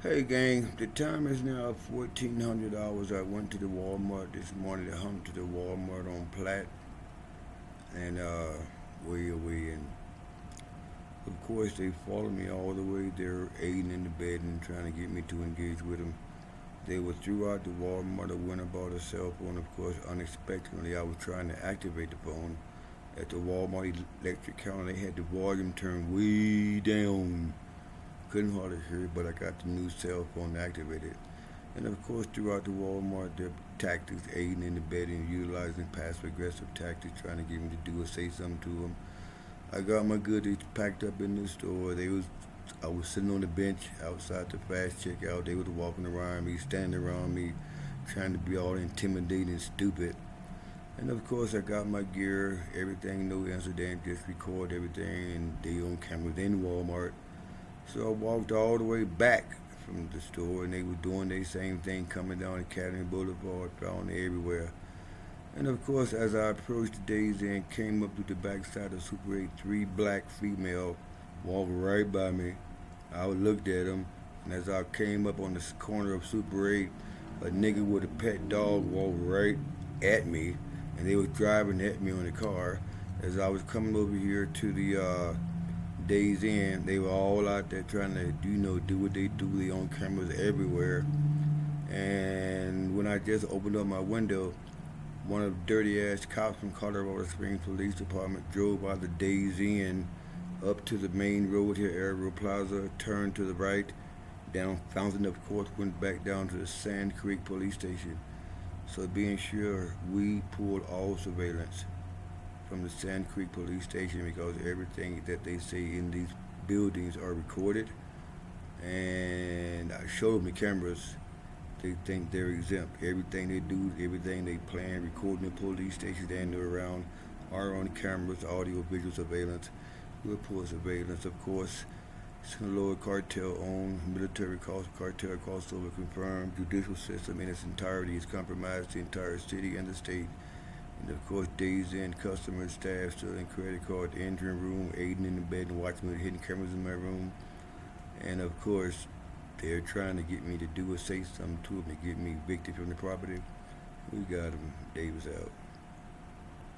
Hey gang, the time is now 1400 hours. I went to the Walmart this morning. I hung to the Walmart on Platt and way away, and of course they followed me all the way there, aiding in the bed and trying to get me to engage with them. They were throughout the Walmart. I went about a cell phone. Of course, unexpectedly, I was trying to activate the phone at the Walmart electric counter. They had the volume turned way down. Couldn't hardly hear it, but I got the new cell phone activated. And of course, throughout the Walmart, their tactics, aiding and abetting, utilizing passive aggressive tactics, trying to get me to do or say something to them. I got my goodies packed up in the store. I was sitting on the bench outside the fast checkout. They was walking around me, standing around me, trying to be all intimidating and stupid. And of course, I got my gear, everything, no incident, just record everything, and they on cameras in Walmart. So I walked all the way back from the store, and they were doing the same thing, coming down Academy Boulevard, found everywhere. And of course, as I approached the Daisy and came up to the backside of Super 8, three black female walked right by me. I looked at them, and as I came up on the corner of Super 8, a nigga with a pet dog walked right at me, and they was driving at me on the car. As I was coming over here to the Days in, they were all out there trying to, do what they do. They on cameras everywhere. And when I just opened up my window, one of the dirty ass cops from Colorado Springs Police Department drove out the Days Inn up to the main road here, Aero Plaza, turned to the right, down Fountain of Courts, went back down to the Sand Creek Police Station. So being sure, we pulled all surveillance from the Sand Creek Police Station because everything that they say in these buildings are recorded. And I showed them the cameras. They think they're exempt. Everything they do, everything they plan, recording the police stations and they're around are on cameras, audio, visual surveillance. We'll pull surveillance, of course. Senolola Cartel owned military cartel crossover confirmed. Judicial system in its entirety is compromised. The entire city and the state. And of course, days in, customers, staff, stealing credit card, the engine room, aiding in the bed and watching me with hidden cameras in my room. And of course, they're trying to get me to do or say something to them to get me evicted from the property. We got them. Davis out.